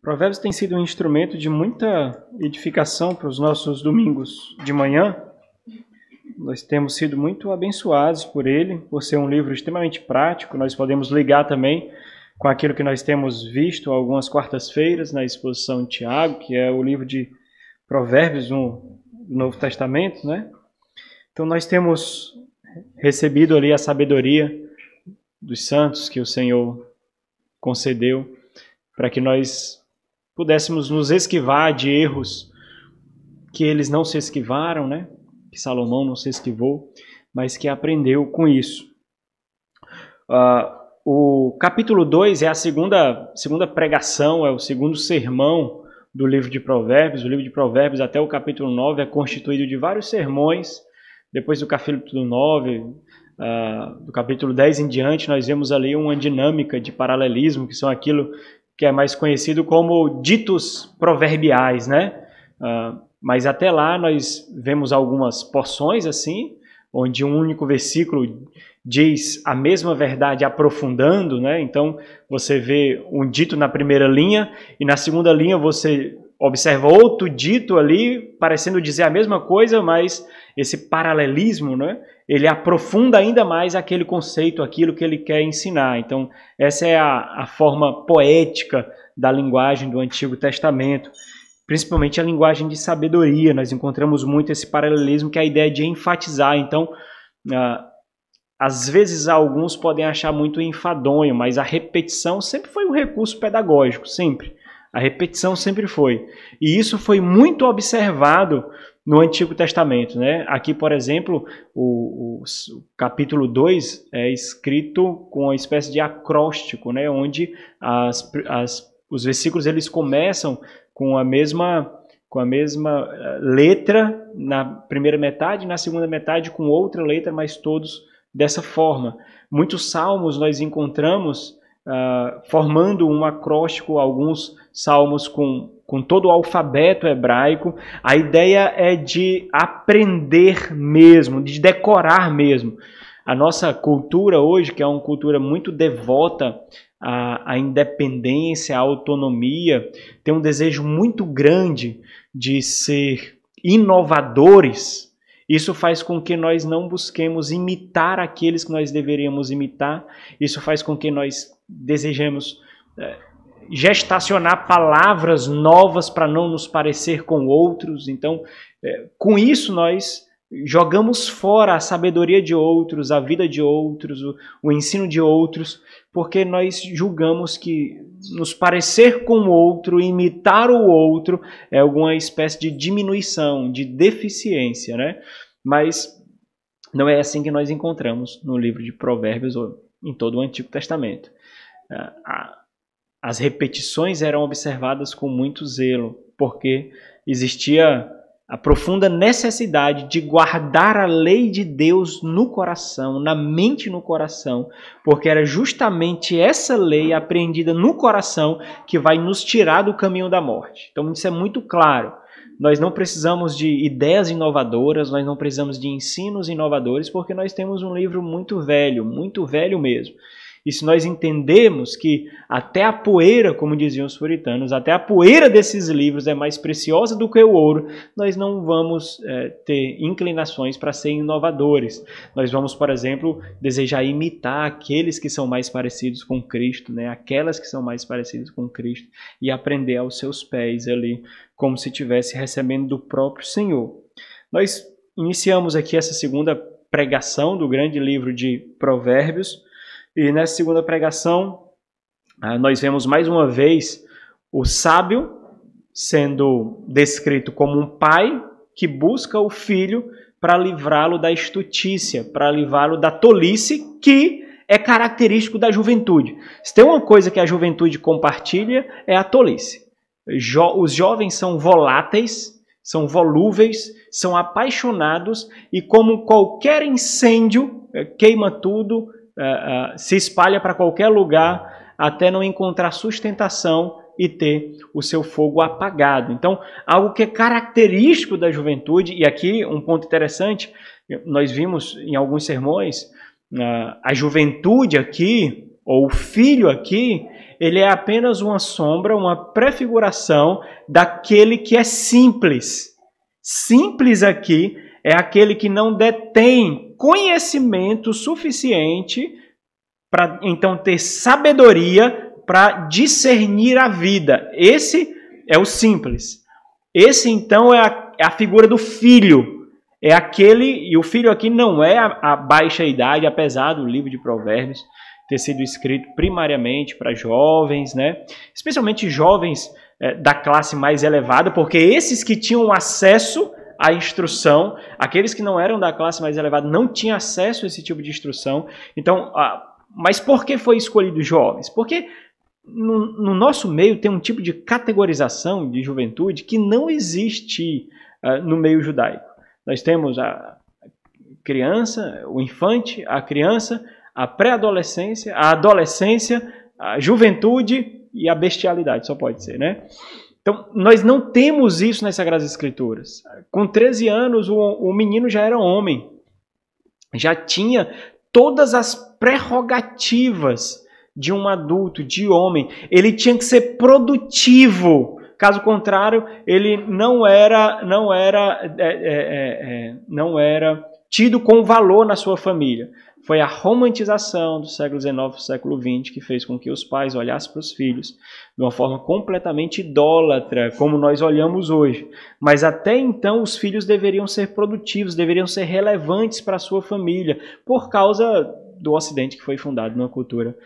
Provérbios tem sido um instrumento de muita edificação para os nossos domingos de manhã. Nós temos sido muito abençoados por ele, por ser um livro extremamente prático. Nós podemos ligar também com aquilo que nós temos visto algumas quartas-feiras na exposição de Tiago, que é o livro de Provérbios no Novo Testamento, né? Então nós temos recebido ali a sabedoria dos santos que o Senhor concedeu para que nós pudéssemos nos esquivar de erros que eles não se esquivaram, né? Que Salomão não se esquivou, mas que aprendeu com isso. O capítulo 2 é a segunda pregação, é o segundo sermão do livro de Provérbios. O livro de Provérbios até o capítulo 9 é constituído de vários sermões. Depois do capítulo 9, do capítulo 10 em diante, nós vemos ali uma dinâmica de paralelismo, que são aquilo que é mais conhecido como ditos proverbiais, né? Mas até lá nós vemos algumas porções assim, onde um único versículo diz a mesma verdade aprofundando, né? Então você vê um dito na primeira linha e na segunda linha você observa outro dito ali, parecendo dizer a mesma coisa, mas esse paralelismo, né? Ele aprofunda ainda mais aquele conceito, aquilo que ele quer ensinar. Então, essa é a forma poética da linguagem do Antigo Testamento, principalmente a linguagem de sabedoria. Nós encontramos muito esse paralelismo, que é a ideia de enfatizar. Então, às vezes alguns podem achar muito enfadonho, mas a repetição sempre foi um recurso pedagógico, sempre. A repetição sempre foi. E isso foi muito observado no Antigo Testamento, né? Aqui, por exemplo, o capítulo 2 é escrito com uma espécie de acróstico, né? Onde os versículos eles começam com a mesma letra na primeira metade, na segunda metade com outra letra, mas todos dessa forma. Muitos salmos nós encontramos formando um acróstico, alguns salmos com todo o alfabeto hebraico. A ideia é de aprender mesmo, de decorar mesmo. A nossa cultura hoje, que é uma cultura muito devota à independência, à autonomia, tem um desejo muito grande de ser inovadores. Isso faz com que nós não busquemos imitar aqueles que nós deveríamos imitar. Isso faz com que nós desejemos gestacionar palavras novas para não nos parecer com outros. Então, com isso nós jogamos fora a sabedoria de outros, a vida de outros, o ensino de outros, porque nós julgamos que nos parecer com o outro, imitar o outro, é alguma espécie de diminuição, de deficiência, né? Mas não é assim que nós encontramos no livro de Provérbios ou em todo o Antigo Testamento. As repetições eram observadas com muito zelo, porque existia a profunda necessidade de guardar a lei de Deus no coração, na mente e no coração, porque era justamente essa lei aprendida no coração que vai nos tirar do caminho da morte. Então isso é muito claro. Nós não precisamos de ideias inovadoras, nós não precisamos de ensinos inovadores, porque nós temos um livro muito velho mesmo. E se nós entendemos que até a poeira, como diziam os puritanos, até a poeira desses livros é mais preciosa do que o ouro, nós não vamos ter inclinações para ser inovadores. Nós vamos, por exemplo, desejar imitar aqueles que são mais parecidos com Cristo, né? Aquelas que são mais parecidas com Cristo, e aprender aos seus pés ali, como se estivesse recebendo do próprio Senhor. Nós iniciamos aqui essa segunda pregação do grande livro de Provérbios. E nessa segunda pregação, nós vemos mais uma vez o sábio sendo descrito como um pai que busca o filho para livrá-lo da estutícia, para livrá-lo da tolice, que é característico da juventude. Se tem uma coisa que a juventude compartilha, é a tolice. Os jovens são voláteis, são volúveis, são apaixonados e, como qualquer incêndio, queima tudo, se espalha para qualquer lugar até não encontrar sustentação e ter o seu fogo apagado. Então, algo que é característico da juventude, e aqui um ponto interessante, nós vimos em alguns sermões, a juventude aqui, ou o filho aqui, ele é apenas uma sombra, uma prefiguração daquele que é simples. Simples aqui é aquele que não detém conhecimento suficiente para então ter sabedoria para discernir a vida. Esse é o simples. Esse então é a figura do filho. É aquele, e o filho aqui não é a baixa idade, apesar do livro de Provérbios ter sido escrito primariamente para jovens, né? Especialmente jovens da classe mais elevada, porque esses que tinham acesso à instrução, aqueles que não eram da classe mais elevada não tinham acesso a esse tipo de instrução. Então, mas por que foi escolhido jovens? Porque no nosso meio tem um tipo de categorização de juventude que não existe no meio judaico. Nós temos a criança, o infante, a criança, a pré-adolescência, a adolescência, a juventude e a bestialidade, só pode ser, né? Então, nós não temos isso nas Sagradas Escrituras. Com 13 anos, o menino já era homem, já tinha todas as prerrogativas de um adulto, de homem. Ele tinha que ser produtivo. Caso contrário, ele não era tido com valor na sua família. Foi a romantização do século XIX e do século XX que fez com que os pais olhassem para os filhos de uma forma completamente idólatra, como nós olhamos hoje. Mas até então os filhos deveriam ser produtivos, deveriam ser relevantes para a sua família, por causa do Ocidente que foi fundado numa cultura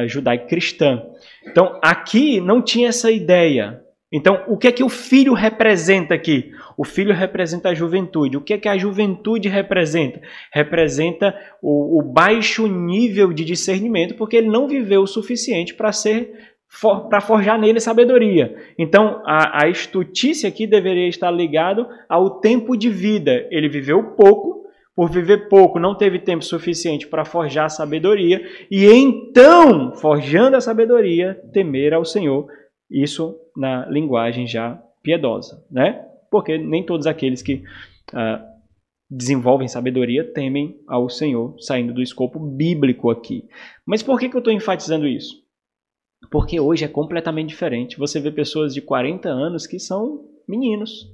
judaico-cristã. Então aqui não tinha essa ideia. Então, o que é que o filho representa aqui? O filho representa a juventude. O que é que a juventude representa? Representa o baixo nível de discernimento, porque ele não viveu o suficiente para forjar nele sabedoria. Então, a estultícia aqui deveria estar ligado ao tempo de vida. Ele viveu pouco, por viver pouco, não teve tempo suficiente para forjar a sabedoria, e então, forjando a sabedoria, temer ao Senhor. Isso na linguagem já piedosa, né? Porque nem todos aqueles que desenvolvem sabedoria temem ao Senhor, saindo do escopo bíblico aqui. Mas por que eu estou enfatizando isso? Porque hoje é completamente diferente. Você vê pessoas de 40 anos que são meninos.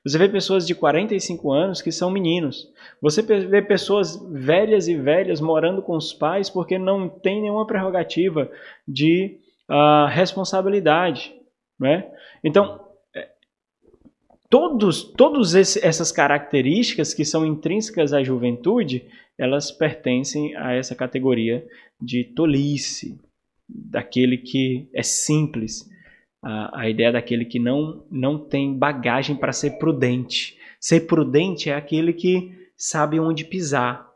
Você vê pessoas de 45 anos que são meninos. Você vê pessoas velhas e velhas morando com os pais porque não tem nenhuma prerrogativa de responsabilidade, né? Então, todas essas características que são intrínsecas à juventude, elas pertencem a essa categoria de tolice, daquele que é simples, a ideia daquele que não tem bagagem para ser prudente. Ser prudente é aquele que sabe onde pisar,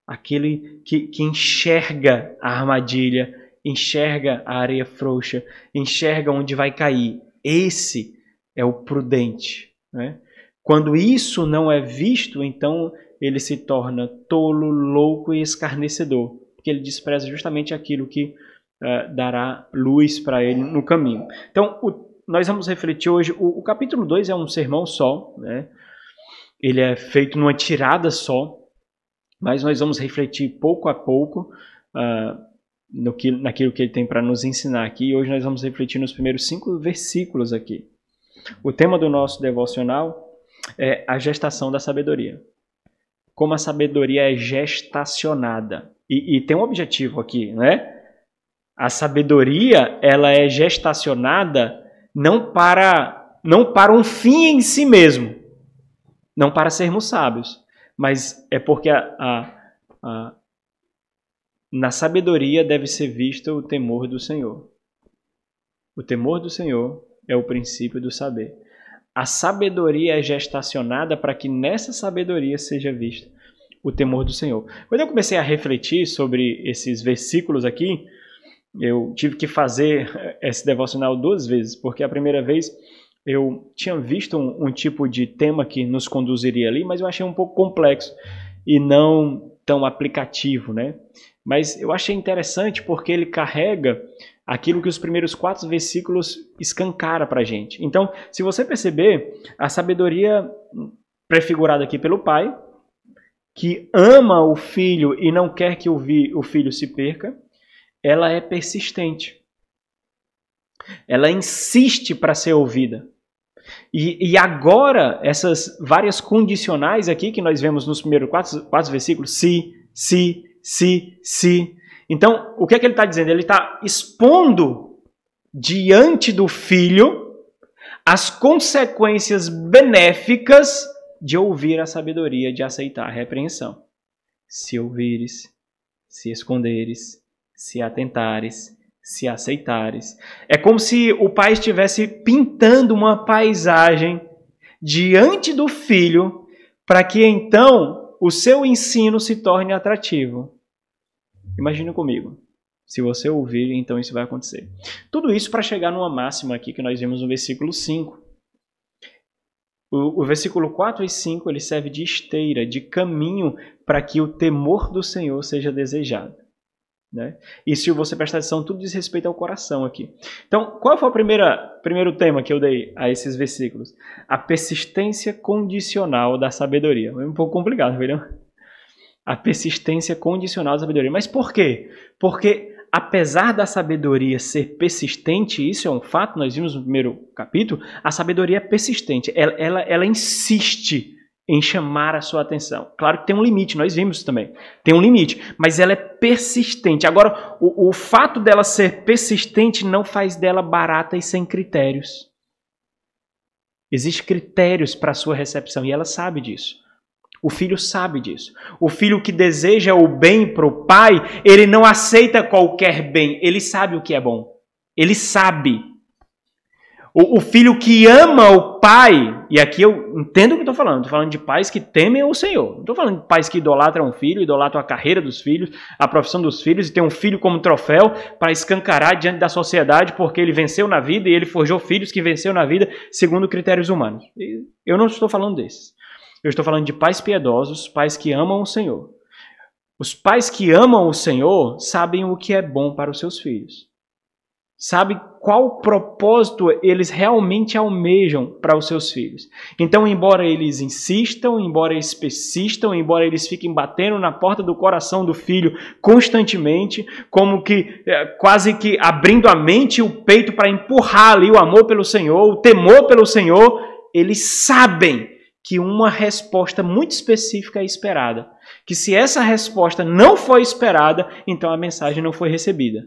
aquele que enxerga a armadilha, enxerga a areia frouxa, enxerga onde vai cair. Esse é o prudente, né? Quando isso não é visto, então ele se torna tolo, louco e escarnecedor, porque ele despreza justamente aquilo que dará luz para ele no caminho. Então, nós vamos refletir hoje, o capítulo 2 é um sermão só, né? Ele é feito numa tirada só, mas nós vamos refletir pouco a pouco naquilo que ele tem para nos ensinar aqui. Hoje nós vamos refletir nos primeiros 5 versículos aqui. O tema do nosso devocional é a gestação da sabedoria. Como a sabedoria é gestacionada. E tem um objetivo aqui, né? A sabedoria, ela é gestacionada não para um fim em si mesmo, não para sermos sábios, mas é porque na sabedoria deve ser visto o temor do Senhor. O temor do Senhor é o princípio do saber. A sabedoria é gestacionada para que nessa sabedoria seja visto o temor do Senhor. Quando eu comecei a refletir sobre esses versículos aqui, eu tive que fazer esse devocional 2 vezes, porque a primeira vez eu tinha visto um tipo de tema que nos conduziria ali, mas eu achei um pouco complexo e não tão aplicativo, né? Mas eu achei interessante porque ele carrega aquilo que os primeiros 4 versículos escancara para a gente. Então, se você perceber, a sabedoria prefigurada aqui pelo pai, que ama o filho e não quer que o filho se perca, ela é persistente. Ela insiste para ser ouvida. E agora, essas várias condicionais aqui que nós vemos nos primeiros quatro versículos, se. Então, o que é que ele está dizendo? Ele está expondo diante do filho as consequências benéficas de ouvir a sabedoria, de aceitar a repreensão. Se ouvires, se esconderes, se atentares, se aceitares. É como se o pai estivesse pintando uma paisagem diante do filho para que então o seu ensino se torne atrativo. Imagina comigo. Se você ouvir, então isso vai acontecer. Tudo isso para chegar numa máxima aqui que nós vimos no versículo 5. O versículo 4 e 5 ele serve de esteira, de caminho para que o temor do Senhor seja desejado. Né? E se você prestar atenção, tudo diz respeito ao coração aqui. Então, qual foi o primeiro tema que eu dei a esses versículos? A persistência condicional da sabedoria. É um pouco complicado, viu? A persistência condicional da sabedoria. Mas por quê? Porque apesar da sabedoria ser persistente, isso é um fato, nós vimos no primeiro capítulo, a sabedoria é persistente. Ela insiste em chamar a sua atenção. Claro que tem um limite, nós vimos também. Tem um limite, mas ela é persistente. Agora, o fato dela ser persistente não faz dela barata e sem critérios. Existem critérios para a sua recepção e ela sabe disso. O filho sabe disso. O filho que deseja o bem para o pai, ele não aceita qualquer bem. Ele sabe o que é bom. Ele sabe. O filho que ama o pai, e aqui eu entendo o que estou falando. Estou falando de pais que temem o Senhor. Não estou falando de pais que idolatram o filho, idolatram a carreira dos filhos, a profissão dos filhos, e tem um filho como troféu para escancarar diante da sociedade porque ele venceu na vida e ele forjou filhos que venceu na vida segundo critérios humanos. Eu não estou falando desses. Eu estou falando de pais piedosos, pais que amam o Senhor. Os pais que amam o Senhor sabem o que é bom para os seus filhos. Sabem qual propósito eles realmente almejam para os seus filhos. Então, embora eles insistam, embora eles persistam, embora eles fiquem batendo na porta do coração do filho constantemente, como que quase que abrindo a mente e o peito para empurrar ali o amor pelo Senhor, o temor pelo Senhor, eles sabem que uma resposta muito específica é esperada. Que se essa resposta não foi esperada, então a mensagem não foi recebida.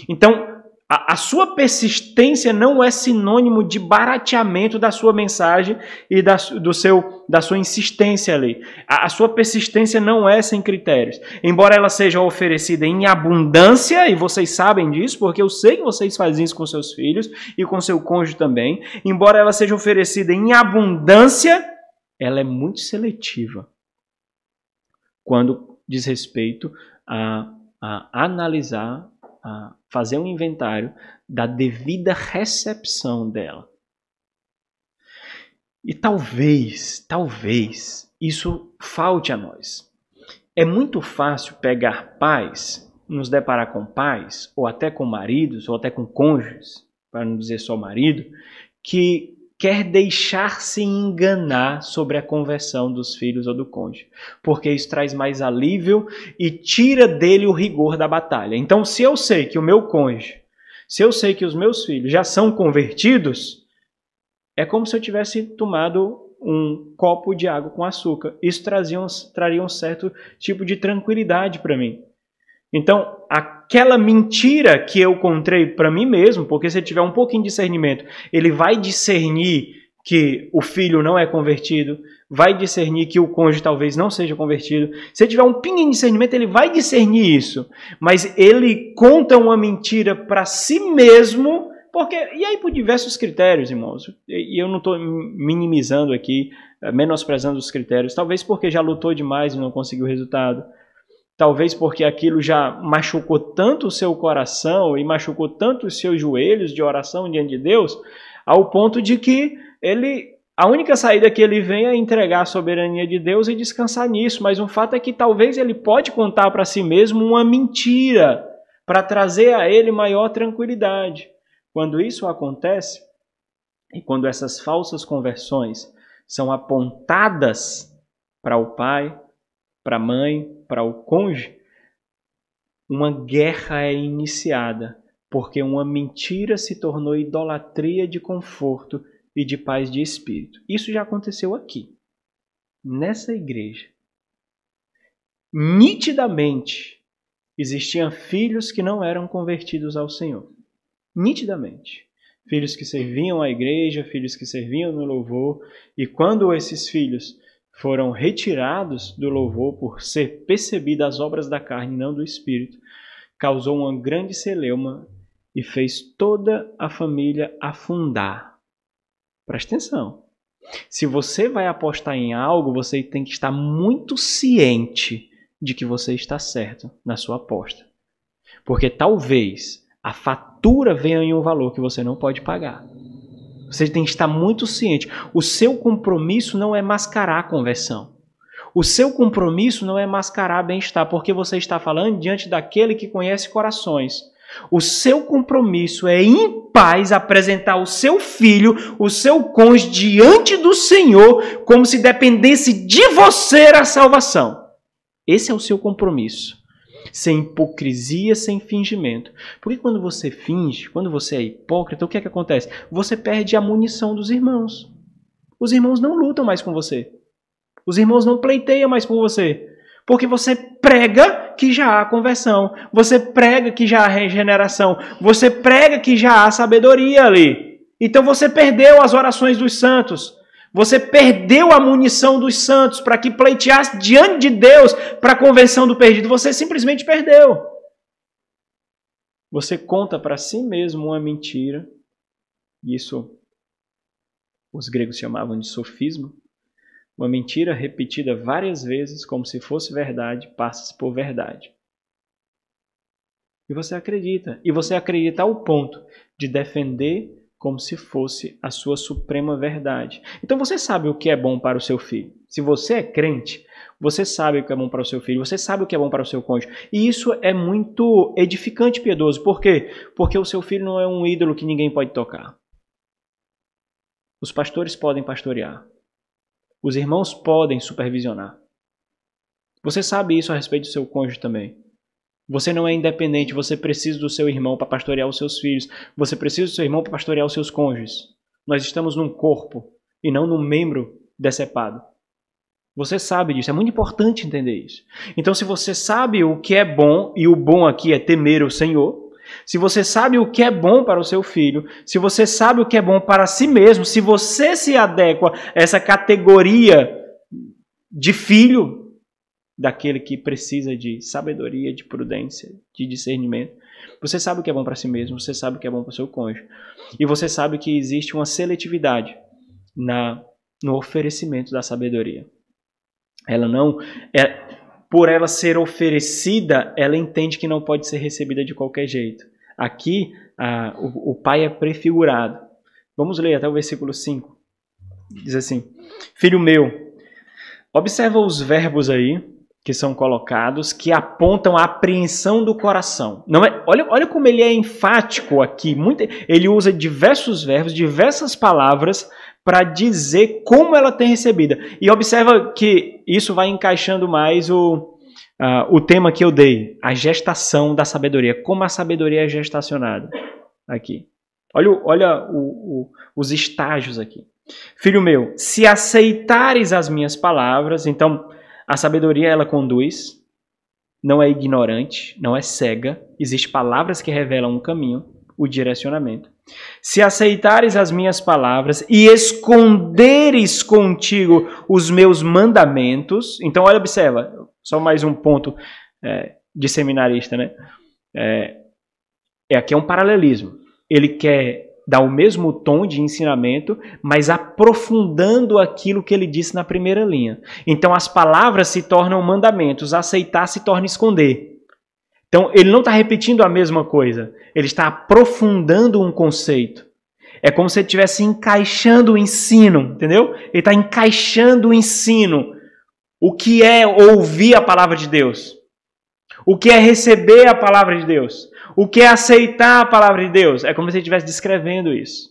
Então, a sua persistência não é sinônimo de barateamento da sua mensagem e da sua insistência ali. A sua persistência não é sem critérios. Embora ela seja oferecida em abundância, e vocês sabem disso, porque eu sei que vocês fazem isso com seus filhos e com seu cônjuge também. Embora ela seja oferecida em abundância, ela é muito seletiva quando diz respeito a analisar, a fazer um inventário da devida recepção dela. E talvez isso falte a nós. É muito fácil pegar pais, nos deparar com pais, ou até com maridos, ou até com cônjuges, para não dizer só marido, que quer deixar-se enganar sobre a conversão dos filhos ou do cônjuge, porque isso traz mais alívio e tira dele o rigor da batalha. Então, se eu sei que o meu cônjuge, se eu sei que os meus filhos já são convertidos, é como se eu tivesse tomado um copo de água com açúcar. Isso traria um certo tipo de tranquilidade para mim. Então, aquela mentira que eu contei para mim mesmo, porque se ele tiver um pouquinho de discernimento, ele vai discernir que o filho não é convertido, vai discernir que o cônjuge talvez não seja convertido. Se ele tiver um pingo de discernimento, ele vai discernir isso. Mas ele conta uma mentira para si mesmo, e aí por diversos critérios, irmãos. E eu não estou minimizando aqui, menosprezando os critérios. Talvez porque já lutou demais e não conseguiu resultado. Talvez porque aquilo já machucou tanto o seu coração e machucou tanto os seus joelhos de oração diante de Deus, ao ponto de que a única saída que ele vem é entregar a soberania de Deus e descansar nisso. Mas o fato é que talvez ele pode contar para si mesmo uma mentira para trazer a ele maior tranquilidade. Quando isso acontece, e quando essas falsas conversões são apontadas para o pai, para a mãe, para o cônjuge, uma guerra é iniciada porque uma mentira se tornou idolatria de conforto e de paz de espírito. Isso já aconteceu aqui, nessa igreja. Nitidamente, existiam filhos que não eram convertidos ao Senhor. Nitidamente. Filhos que serviam à igreja, filhos que serviam no louvor. E quando esses filhos foram retirados do louvor por ser percebidas as obras da carne e não do Espírito, causou uma grande celeuma e fez toda a família afundar. Presta atenção. Se você vai apostar em algo, você tem que estar muito ciente de que você está certo na sua aposta. Porque talvez a fatura venha em um valor que você não pode pagar. Você tem que estar muito ciente. O seu compromisso não é mascarar a conversão. O seu compromisso não é mascarar bem-estar, porque você está falando diante daquele que conhece corações. O seu compromisso é, em paz, apresentar o seu filho, o seu cônjuge, diante do Senhor, como se dependesse de você a salvação. Esse é o seu compromisso. Sem hipocrisia, sem fingimento. Porque quando você finge, quando você é hipócrita, o que é que acontece? Você perde a munição dos irmãos. Os irmãos não lutam mais com você. Os irmãos não pleiteiam mais com você. Porque você prega que já há conversão. Você prega que já há regeneração. Você prega que já há sabedoria ali. Então você perdeu as orações dos santos. Você perdeu a munição dos santos para que pleiteasse diante de Deus para a conversão do perdido. Você simplesmente perdeu. Você conta para si mesmo uma mentira. Isso os gregos chamavam de sofisma. Uma mentira repetida várias vezes como se fosse verdade, passa-se por verdade. E você acredita. E você acredita ao ponto de defender como se fosse a sua suprema verdade. Então você sabe o que é bom para o seu filho. Se você é crente, você sabe o que é bom para o seu filho, você sabe o que é bom para o seu cônjuge. E isso é muito edificante, piedoso. Por quê? Porque o seu filho não é um ídolo que ninguém pode tocar. Os pastores podem pastorear. Os irmãos podem supervisionar. Você sabe isso a respeito do seu cônjuge também. Você não é independente, você precisa do seu irmão para pastorear os seus filhos. Você precisa do seu irmão para pastorear os seus cônjuges. Nós estamos num corpo e não num membro decepado. Você sabe disso, é muito importante entender isso. Então, se você sabe o que é bom, e o bom aqui é temer o Senhor, se você sabe o que é bom para o seu filho, se você sabe o que é bom para si mesmo, se você se adequa a essa categoria de filho, daquele que precisa de sabedoria, de prudência, de discernimento. Você sabe o que é bom para si mesmo, você sabe o que é bom para o seu cônjuge. E você sabe que existe uma seletividade no oferecimento da sabedoria. Ela não... por ela ser oferecida, ela entende que não pode ser recebida de qualquer jeito. Aqui, o pai é prefigurado. Vamos ler até o versículo 5. Diz assim: Filho meu, observa os verbos aí, que são colocados, que apontam a apreensão do coração. Não é, olha como ele é enfático aqui. Ele usa diversos verbos, diversas palavras para dizer como ela tem recebida. E observa que isso vai encaixando mais o tema que eu dei, a gestação da sabedoria. Como a sabedoria é gestacionada aqui. Olha os estágios aqui. Filho meu, se aceitares as minhas palavras, então a sabedoria ela conduz, não é ignorante, não é cega. Existem palavras que revelam um caminho, o direcionamento. Se aceitares as minhas palavras e esconderes contigo os meus mandamentos, então observa, só mais um ponto de seminarista, né? Aqui é um paralelismo. Ele quer dar o mesmo tom de ensinamento, mas aprofundando aquilo que ele disse na primeira linha. Então as palavras se tornam mandamentos, aceitar se torna esconder. Então ele não está repetindo a mesma coisa, ele está aprofundando um conceito. É como se ele estivesse encaixando o ensino, entendeu? Ele está encaixando o ensino. O que é ouvir a palavra de Deus? O que é receber a palavra de Deus? O que é aceitar a palavra de Deus? É como se ele estivesse descrevendo isso.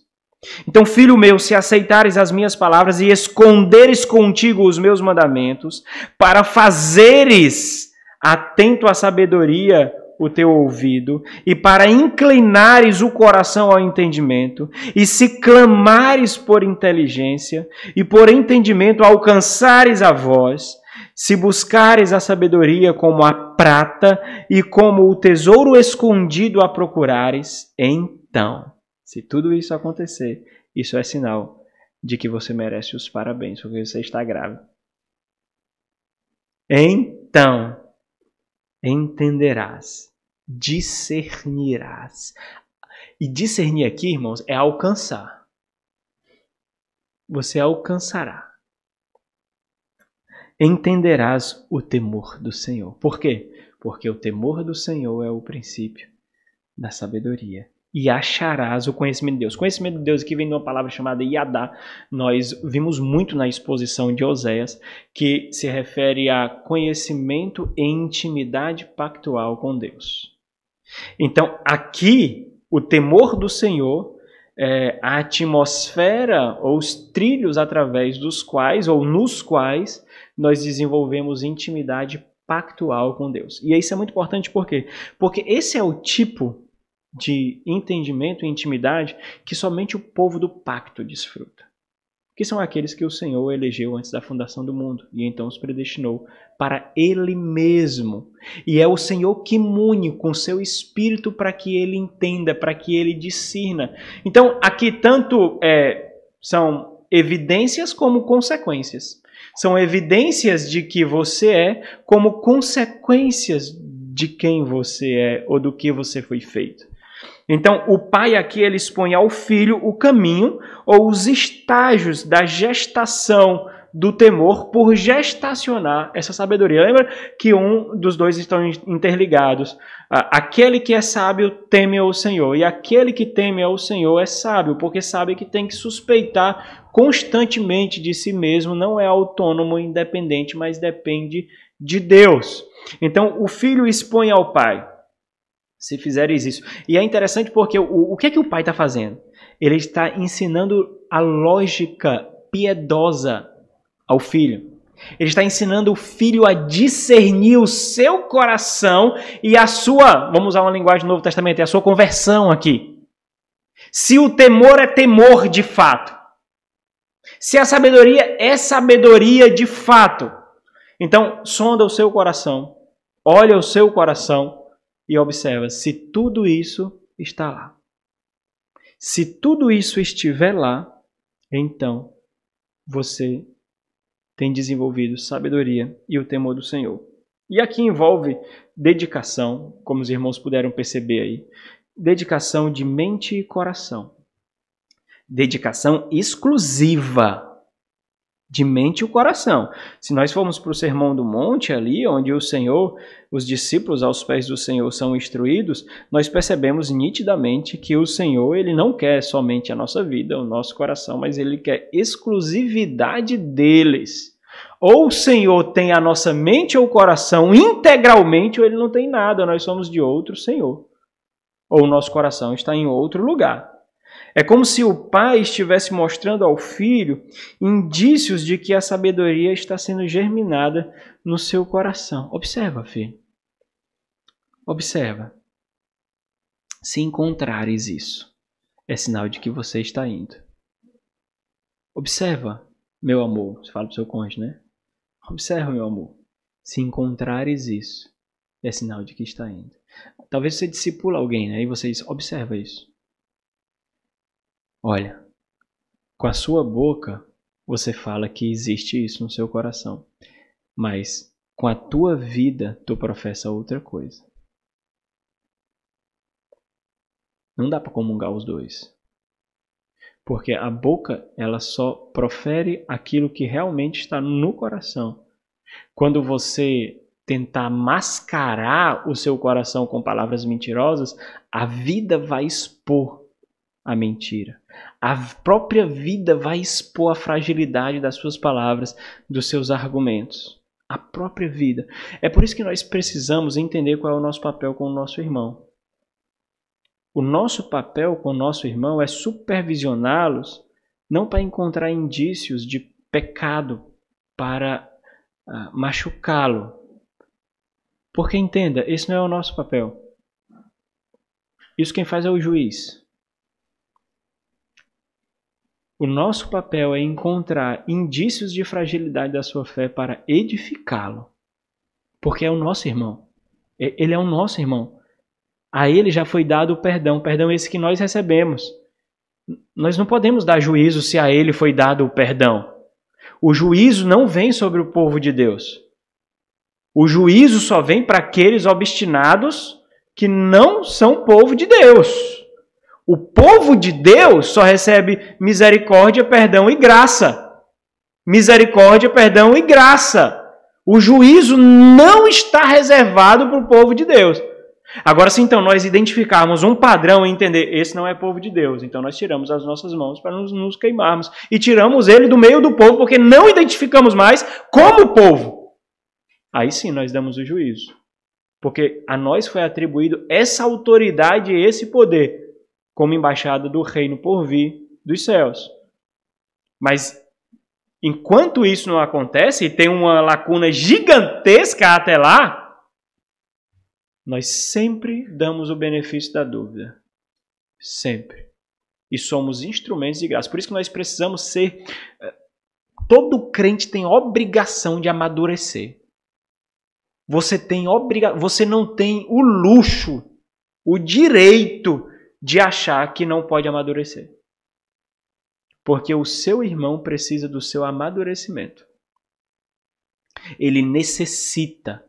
Então, filho meu, se aceitares as minhas palavras e esconderes contigo os meus mandamentos, para fazeres, atento à sabedoria, o teu ouvido, e para inclinares o coração ao entendimento, e se clamares por inteligência, e por entendimento alcançares a voz, se buscares a sabedoria como a prata, e como o tesouro escondido a procurares, então, se tudo isso acontecer, isso é sinal de que você merece os parabéns, porque você está grávida. Então, entenderás, discernirás. E discernir aqui, irmãos, é alcançar. Você alcançará. Entenderás o temor do Senhor. Por quê? Porque o temor do Senhor é o princípio da sabedoria. E acharás o conhecimento de Deus. O conhecimento de Deus aqui vem de uma palavra chamada Yadá. Nós vimos muito na exposição de Oséias, que se refere a conhecimento e intimidade pactual com Deus. Então, aqui, o temor do Senhor é a atmosfera ou os trilhos através dos quais, ou nos quais, nós desenvolvemos intimidade pactual com Deus. E isso é muito importante, por quê? Porque esse é o tipo de entendimento e intimidade que somente o povo do pacto desfruta. Que são aqueles que o Senhor elegeu antes da fundação do mundo e então os predestinou para Ele mesmo. E é o Senhor que mune com seu Espírito para que Ele entenda, para que Ele discirna. Então, aqui tanto são evidências como consequências. São evidências de que você é, como consequências de quem você é ou do que você foi feito. Então, o pai aqui, ele expõe ao filho o caminho ou os estágios da gestação do temor por gestacionar essa sabedoria. Lembra que um dos dois estão interligados. Aquele que é sábio teme ao Senhor, e aquele que teme ao Senhor é sábio, porque sabe que tem que suspeitar constantemente de si mesmo, não é autônomo, independente, mas depende de Deus. Então, o filho expõe ao pai: se fizeres isso. E é interessante porque o que é que o pai está fazendo? Ele está ensinando a lógica piedosa ao filho. Ele está ensinando o filho a discernir o seu coração e a sua, vamos usar uma linguagem do Novo Testamento, é a sua conversão aqui. Se o temor é temor de fato. Se a sabedoria é sabedoria de fato. Então, sonda o seu coração, olha o seu coração, e observa se tudo isso está lá. Se tudo isso estiver lá, então você tem desenvolvido sabedoria e o temor do Senhor. E aqui envolve dedicação, como os irmãos puderam perceber aí. Dedicação de mente e coração. Dedicação exclusiva de mente e coração. Se nós formos para o Sermão do Monte ali, onde o Senhor, os discípulos aos pés do Senhor são instruídos, nós percebemos nitidamente que o Senhor, ele não quer somente a nossa vida, o nosso coração, mas ele quer exclusividade deles. Ou o Senhor tem a nossa mente ou o coração integralmente, ou ele não tem nada, nós somos de outro Senhor. Ou o nosso coração está em outro lugar. É como se o pai estivesse mostrando ao filho indícios de que a sabedoria está sendo germinada no seu coração. Observa, filho. Observa. Se encontrares isso, é sinal de que você está indo. Observa, meu amor. Você fala para o seu cônjuge, né? Observa, meu amor. Se encontrares isso, é sinal de que está indo. Talvez você discipula alguém, né? E você diz, observa isso. Olha, com a sua boca você fala que existe isso no seu coração, mas com a tua vida tu professa outra coisa. Não dá para comungar os dois. Porque a boca, ela só profere aquilo que realmente está no coração. Quando você tentar mascarar o seu coração com palavras mentirosas, a vida vai expor a mentira. A própria vida vai expor a fragilidade das suas palavras, dos seus argumentos. A própria vida. É por isso que nós precisamos entender qual é o nosso papel com o nosso irmão. O nosso papel com o nosso irmão é supervisioná-los, não para encontrar indícios de pecado, para machucá-lo. Porque entenda, esse não é o nosso papel. Isso quem faz é o juiz. O nosso papel é encontrar indícios de fragilidade da sua fé para edificá-lo. Porque é o nosso irmão. Ele é o nosso irmão. A ele já foi dado o perdão. Perdão esse que nós recebemos. Nós não podemos dar juízo se a ele foi dado o perdão. O juízo não vem sobre o povo de Deus. O juízo só vem para aqueles obstinados que não são povo de Deus. O povo de Deus só recebe misericórdia, perdão e graça. Misericórdia, perdão e graça. O juízo não está reservado para o povo de Deus. Agora, se então nós identificarmos um padrão e entender, esse não é povo de Deus, então nós tiramos as nossas mãos para nos queimarmos. E tiramos ele do meio do povo, porque não identificamos mais como povo. Aí sim nós damos o juízo. Porque a nós foi atribuído essa autoridade e esse poder como embaixada do reino por vir dos céus. Mas enquanto isso não acontece, e tem uma lacuna gigantesca até lá, nós sempre damos o benefício da dúvida. Sempre. E somos instrumentos de graça. Por isso que nós precisamos ser... Todo crente tem obrigação de amadurecer. Você não tem o luxo, o direito de achar que não pode amadurecer. Porque o seu irmão precisa do seu amadurecimento. Ele necessita.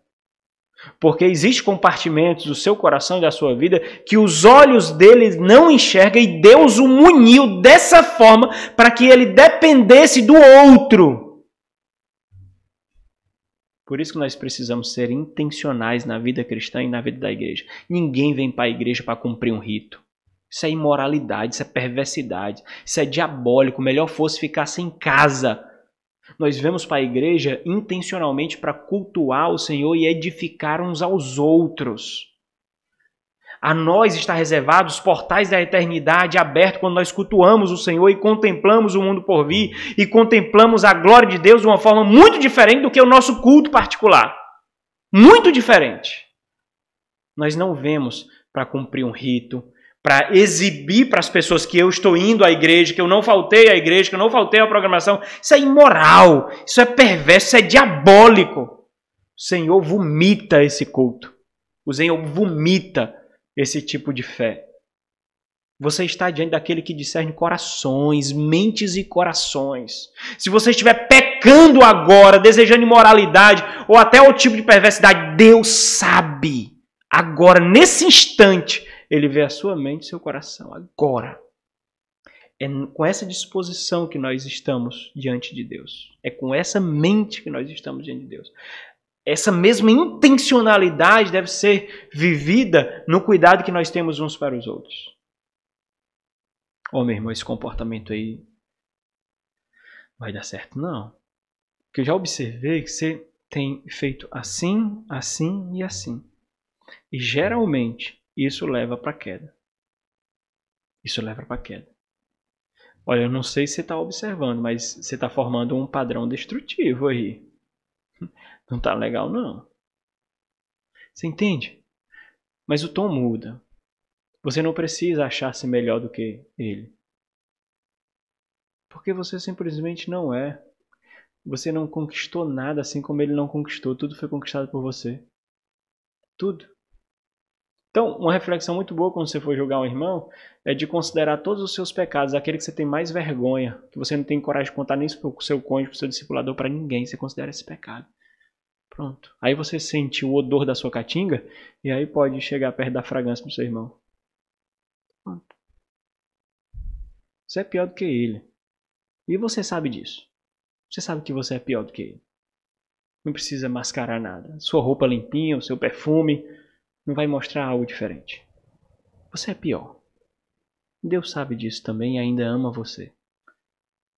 Porque existem compartimentos do seu coração e da sua vida que os olhos dele não enxergam e Deus o muniu dessa forma para que ele dependesse do outro. Por isso que nós precisamos ser intencionais na vida cristã e na vida da igreja. Ninguém vem para a igreja para cumprir um rito. Isso é imoralidade, isso é perversidade, isso é diabólico. Melhor fosse ficar em casa. Nós vamos para a igreja intencionalmente para cultuar o Senhor e edificar uns aos outros. A nós está reservado os portais da eternidade abertos quando nós cultuamos o Senhor e contemplamos o mundo por vir e contemplamos a glória de Deus de uma forma muito diferente do que o nosso culto particular. Muito diferente. Nós não vemos para cumprir um rito, para exibir para as pessoas que eu estou indo à igreja, que eu não faltei à igreja, que eu não faltei à programação. Isso é imoral, isso é perverso, isso é diabólico. O Senhor vomita esse culto. O Senhor vomita esse tipo de fé. Você está diante daquele que discerne corações, mentes e corações. Se você estiver pecando agora, desejando imoralidade ou até o tipo de perversidade, Deus sabe. Agora, nesse instante, Ele vê a sua mente e seu coração. Agora. É com essa disposição que nós estamos diante de Deus. É com essa mente que nós estamos diante de Deus. Essa mesma intencionalidade deve ser vivida no cuidado que nós temos uns para os outros. Meu irmão, esse comportamento aí vai dar certo? Não. Porque eu já observei que você tem feito assim, assim e assim. E geralmente isso leva para a queda. Isso leva para a queda. Olha, eu não sei se você está observando, mas você está formando um padrão destrutivo aí. Não está legal, não. Você entende? Mas o tom muda. Você não precisa achar-se melhor do que ele. Porque você simplesmente não é. Você não conquistou nada assim como ele não conquistou. Tudo foi conquistado por você. Tudo. Então, uma reflexão muito boa quando você for julgar um irmão é de considerar todos os seus pecados, aquele que você tem mais vergonha, que você não tem coragem de contar nem para o seu cônjuge, para o seu discipulador, para ninguém. Você considera esse pecado. Pronto. Aí você sente o odor da sua caatinga e aí pode chegar perto da fragrância do seu irmão. Pronto. Você é pior do que ele. E você sabe disso. Você sabe que você é pior do que ele. Não precisa mascarar nada. Sua roupa limpinha, o seu perfume não vai mostrar algo diferente. Você é pior. Deus sabe disso também e ainda ama você.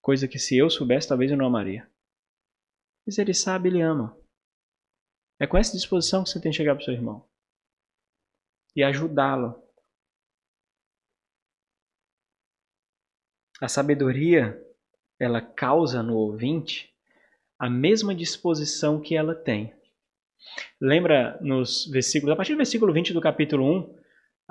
Coisa que se eu soubesse, talvez eu não amaria. Mas Ele sabe, Ele ama. É com essa disposição que você tem que chegar para o seu irmão. E ajudá-lo. A sabedoria, ela causa no ouvinte a mesma disposição que ela tem. Lembra nos versículos, a partir do versículo 20 do capítulo 1,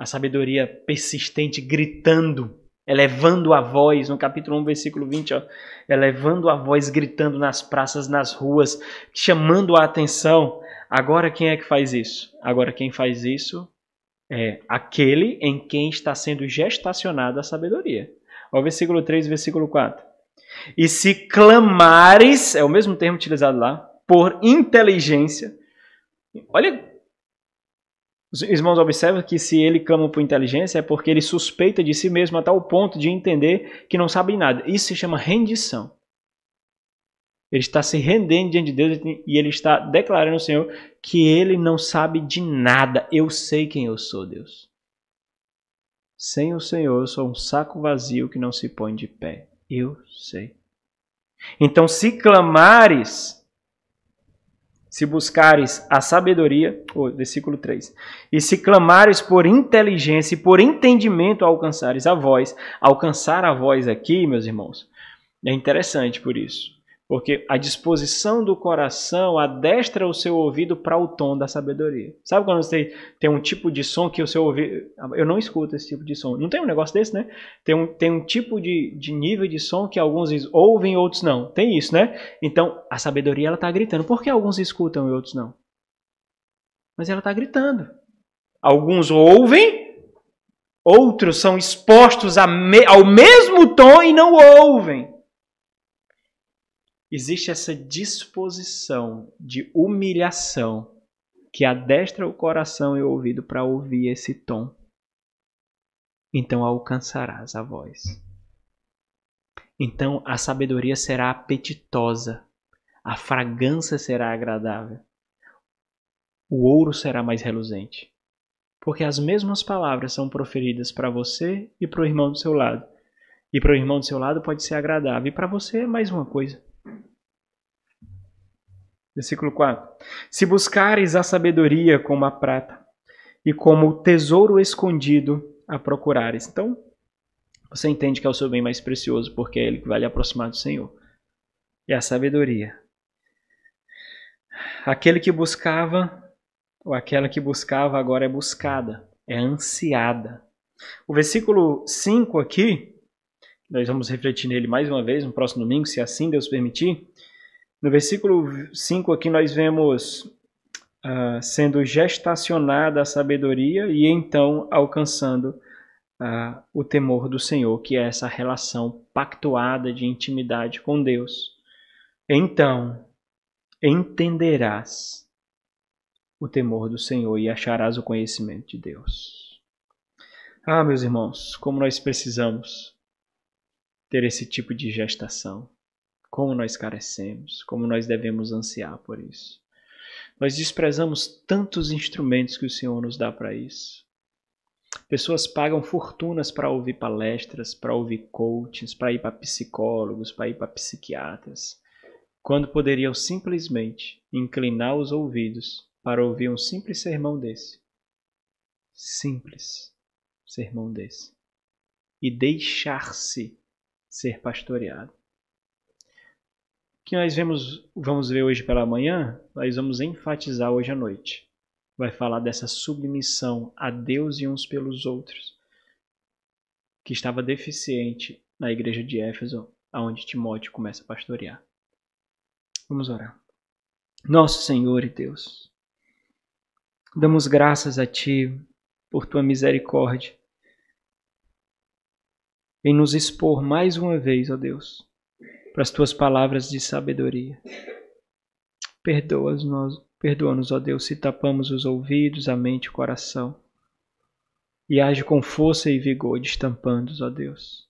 A sabedoria persistente gritando, elevando a voz, no capítulo 1, versículo 20, ó, elevando a voz, gritando nas praças, nas ruas, chamando a atenção. Agora quem é que faz isso? Agora quem faz isso é aquele em quem está sendo gestacionada a sabedoria. Ó, versículo 3, versículo 4. E se clamares, é o mesmo termo utilizado lá, por inteligência. Olha, os irmãos observam que se ele clama por inteligência é porque ele suspeita de si mesmo até o ponto de entender que não sabe nada. Isso se chama rendição. Ele está se rendendo diante de Deus e ele está declarando ao Senhor que ele não sabe de nada. Eu sei quem eu sou, Deus. Sem o Senhor, eu sou um saco vazio que não se põe de pé. Eu sei. Então, se clamares, se buscares a sabedoria, versículo 3, e se clamares por inteligência e por entendimento alcançares a voz, alcançar a voz aqui, meus irmãos, é interessante por isso. Porque a disposição do coração adestra o seu ouvido para o tom da sabedoria. Sabe quando você tem um tipo de som que o seu ouvido... Eu não escuto esse tipo de som. Não tem um negócio desse, né? Tem um tipo de nível de som que alguns ouvem e outros não. Tem isso, né? Então, a sabedoria ela está gritando. Por que alguns escutam e outros não? Mas ela está gritando. Alguns ouvem, outros são expostos ao mesmo tom e não ouvem. Existe essa disposição de humilhação que adestra o coração e o ouvido para ouvir esse tom. Então alcançarás a voz. Então a sabedoria será apetitosa, a fragrância será agradável, o ouro será mais reluzente. Porque as mesmas palavras são proferidas para você e para o irmão do seu lado. E para o irmão do seu lado pode ser agradável. E para você é mais uma coisa. Versículo 4. Se buscares a sabedoria como a prata, e como o tesouro escondido a procurares. Então, você entende que é o seu bem mais precioso, porque é ele que vai lhe aproximar do Senhor. E a sabedoria. Aquele que buscava, ou aquela que buscava, agora é buscada, é ansiada. O versículo 5 aqui, nós vamos refletir nele mais uma vez no próximo domingo, se assim Deus permitir. No versículo 5 aqui nós vemos sendo gestacionada a sabedoria e então alcançando o temor do Senhor, que é essa relação pactuada de intimidade com Deus. Então entenderás o temor do Senhor e acharás o conhecimento de Deus. Ah, meus irmãos, como nós precisamos ter esse tipo de gestação. Como nós carecemos, como nós devemos ansiar por isso. Nós desprezamos tantos instrumentos que o Senhor nos dá para isso. Pessoas pagam fortunas para ouvir palestras, para ouvir coachings, para ir para psicólogos, para ir para psiquiatras, quando poderiam simplesmente inclinar os ouvidos para ouvir um simples sermão desse. Simples sermão desse. E deixar-se ser pastoreado. Que nós vamos ver hoje pela manhã, nós vamos enfatizar hoje à noite. Vai falar dessa submissão a Deus e uns pelos outros, que estava deficiente na igreja de Éfeso, onde Timóteo começa a pastorear. Vamos orar. Nosso Senhor e Deus, damos graças a Ti por Tua misericórdia em nos expor mais uma vez, ó Deus, para as Tuas palavras de sabedoria. Perdoa-nos, ó Deus, se tapamos os ouvidos, a mente e o coração. E age com força e vigor, destampando-os, ó Deus.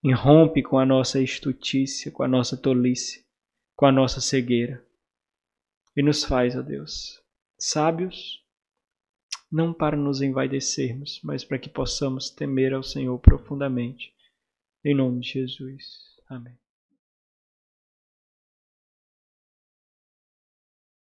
Irrompe com a nossa estutícia, com a nossa tolice, com a nossa cegueira. E nos faz, ó Deus, sábios, não para nos envaidecermos, mas para que possamos temer ao Senhor profundamente. Em nome de Jesus. Amém.